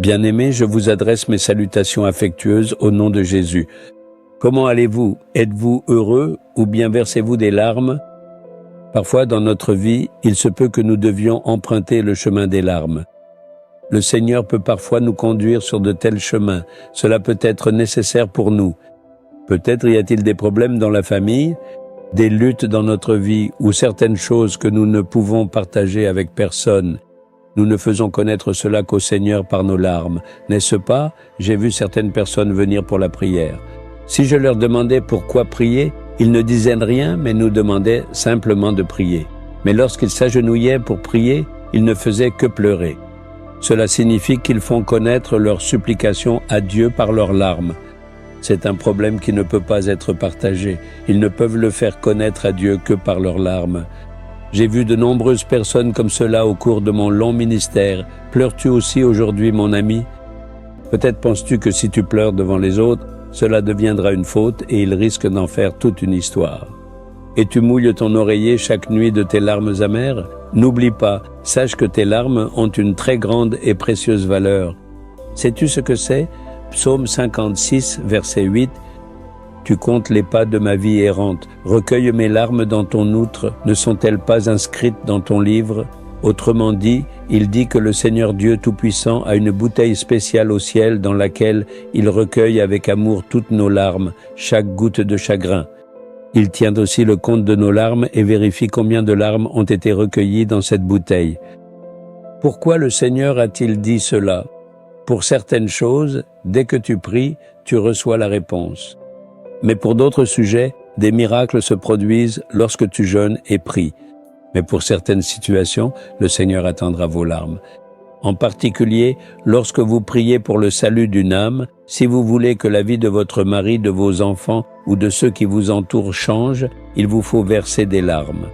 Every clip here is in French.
Bien-aimés, je vous adresse mes salutations affectueuses au nom de Jésus. Comment allez-vous? Êtes-vous heureux ou bien versez-vous des larmes? Parfois, dans notre vie, il se peut que nous devions emprunter le chemin des larmes. Le Seigneur peut parfois nous conduire sur de tels chemins. Cela peut être nécessaire pour nous. Peut-être y a-t-il des problèmes dans la famille, des luttes dans notre vie ou certaines choses que nous ne pouvons partager avec personne. Nous ne faisons connaître cela qu'au Seigneur par nos larmes. N'est-ce pas? J'ai vu certaines personnes venir pour la prière. Si je leur demandais pourquoi prier, ils ne disaient rien, mais nous demandaient simplement de prier. Mais lorsqu'ils s'agenouillaient pour prier, ils ne faisaient que pleurer. Cela signifie qu'ils font connaître leurs supplications à Dieu par leurs larmes. C'est un problème qui ne peut pas être partagé. Ils ne peuvent le faire connaître à Dieu que par leurs larmes. J'ai vu de nombreuses personnes comme cela au cours de mon long ministère. Pleures-tu aussi aujourd'hui, mon ami? Peut-être penses-tu que si tu pleures devant les autres, cela deviendra une faute et ils risquent d'en faire toute une histoire. Et tu mouilles ton oreiller chaque nuit de tes larmes amères? N'oublie pas, sache que tes larmes ont une très grande et précieuse valeur. Sais-tu ce que c'est? Psaume 56, verset 8. Tu comptes les pas de ma vie errante. Recueille mes larmes dans ton outre. Ne sont-elles pas inscrites dans ton livre? Autrement dit, il dit que le Seigneur Dieu Tout-Puissant a une bouteille spéciale au ciel dans laquelle il recueille avec amour toutes nos larmes, chaque goutte de chagrin. Il tient aussi le compte de nos larmes et vérifie combien de larmes ont été recueillies dans cette bouteille. Pourquoi le Seigneur a-t-il dit cela? Pour certaines choses, dès que tu pries, tu reçois la réponse. Mais pour d'autres sujets, des miracles se produisent lorsque tu jeûnes et pries. Mais pour certaines situations, le Seigneur attendra vos larmes. En particulier, lorsque vous priez pour le salut d'une âme, si vous voulez que la vie de votre mari, de vos enfants ou de ceux qui vous entourent change, il vous faut verser des larmes.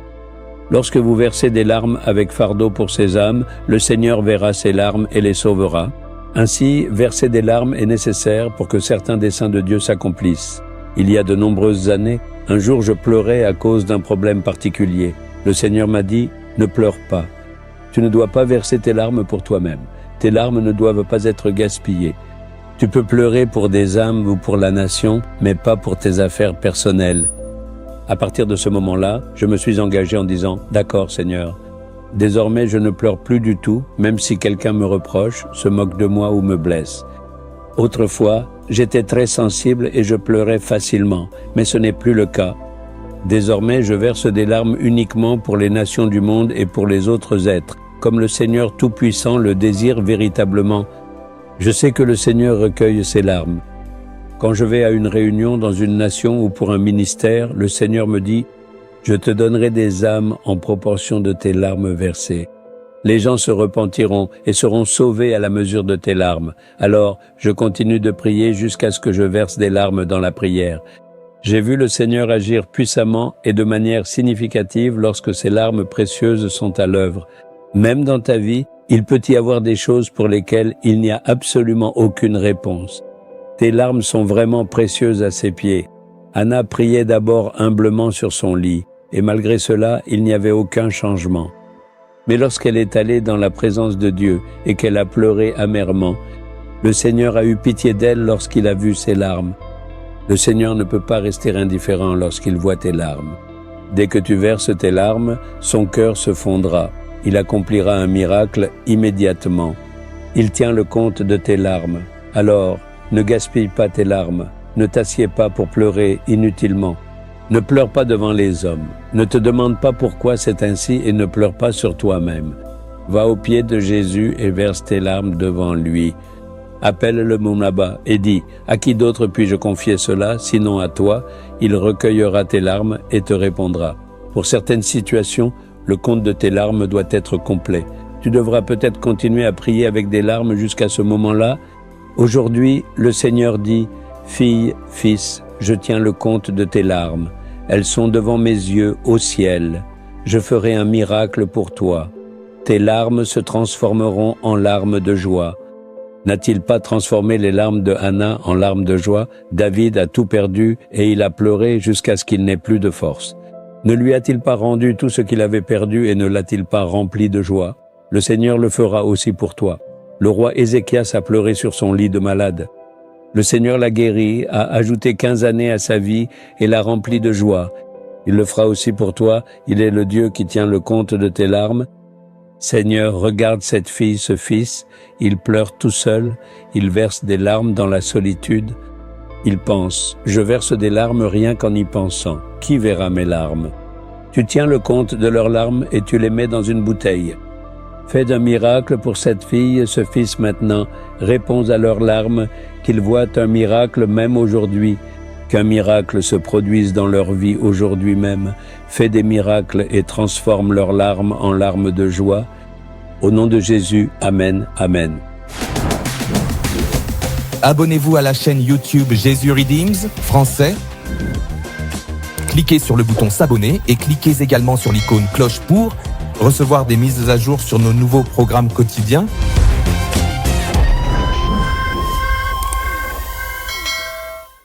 Lorsque vous versez des larmes avec fardeau pour ces âmes, le Seigneur verra ces larmes et les sauvera. Ainsi, verser des larmes est nécessaire pour que certains desseins de Dieu s'accomplissent. Il y a de nombreuses années, un jour je pleurais à cause d'un problème particulier. Le Seigneur m'a dit, ne pleure pas. Tu ne dois pas verser tes larmes pour toi-même. Tes larmes ne doivent pas être gaspillées. Tu peux pleurer pour des âmes ou pour la nation, mais pas pour tes affaires personnelles. À partir de ce moment-là, je me suis engagé en disant, d'accord Seigneur. Désormais, je ne pleure plus du tout, même si quelqu'un me reproche, se moque de moi ou me blesse. Autrefois, j'étais très sensible et je pleurais facilement, mais ce n'est plus le cas. Désormais, je verse des larmes uniquement pour les nations du monde et pour les autres êtres, comme le Seigneur Tout-Puissant le désire véritablement. Je sais que le Seigneur recueille ses larmes. Quand je vais à une réunion dans une nation ou pour un ministère, le Seigneur me dit « Je te donnerai des âmes en proportion de tes larmes versées. » Les gens se repentiront et seront sauvés à la mesure de tes larmes. Alors, je continue de prier jusqu'à ce que je verse des larmes dans la prière. J'ai vu le Seigneur agir puissamment et de manière significative lorsque ces larmes précieuses sont à l'œuvre. Même dans ta vie, il peut y avoir des choses pour lesquelles il n'y a absolument aucune réponse. Tes larmes sont vraiment précieuses à ses pieds. Anna priait d'abord humblement sur son lit, et malgré cela, il n'y avait aucun changement. Mais lorsqu'elle est allée dans la présence de Dieu et qu'elle a pleuré amèrement, le Seigneur a eu pitié d'elle lorsqu'il a vu ses larmes. Le Seigneur ne peut pas rester indifférent lorsqu'il voit tes larmes. Dès que tu verses tes larmes, son cœur se fondra. Il accomplira un miracle immédiatement. Il tient le compte de tes larmes. Alors, ne gaspille pas tes larmes. Ne t'assieds pas pour pleurer inutilement. Ne pleure pas devant les hommes. Ne te demande pas pourquoi c'est ainsi et ne pleure pas sur toi-même. Va aux pieds de Jésus et verse tes larmes devant lui. Appelle-le mon Abba et dis, à qui d'autre puis-je confier cela, sinon à toi? Il recueillera tes larmes et te répondra. Pour certaines situations, le compte de tes larmes doit être complet. Tu devras peut-être continuer à prier avec des larmes jusqu'à ce moment-là. Aujourd'hui, le Seigneur dit, fille, fils, je tiens le compte de tes larmes. Elles sont devant mes yeux au ciel. Je ferai un miracle pour toi. Tes larmes se transformeront en larmes de joie. N'a-t-il pas transformé les larmes de Anna en larmes de joie? David a tout perdu et il a pleuré jusqu'à ce qu'il n'ait plus de force. Ne lui a-t-il pas rendu tout ce qu'il avait perdu et ne l'a-t-il pas rempli de joie? Le Seigneur le fera aussi pour toi. Le roi Ézéchias a pleuré sur son lit de malade. Le Seigneur l'a guéri, a ajouté 15 années à sa vie et l'a rempli de joie. Il le fera aussi pour toi, il est le Dieu qui tient le compte de tes larmes. Seigneur, regarde cette fille, ce fils, il pleure tout seul, il verse des larmes dans la solitude. Il pense, je verse des larmes rien qu'en y pensant. Qui verra mes larmes? Tu tiens le compte de leurs larmes et tu les mets dans une bouteille. Fais d'un miracle pour cette fille, ce fils maintenant. Réponds à leurs larmes, qu'ils voient un miracle même aujourd'hui, qu'un miracle se produise dans leur vie aujourd'hui même. Fais des miracles et transforme leurs larmes en larmes de joie. Au nom de Jésus, Amen, Amen. Abonnez-vous à la chaîne YouTube Jésus Redeems français. Cliquez sur le bouton s'abonner et cliquez également sur l'icône cloche pour recevoir des mises à jour sur nos nouveaux programmes quotidiens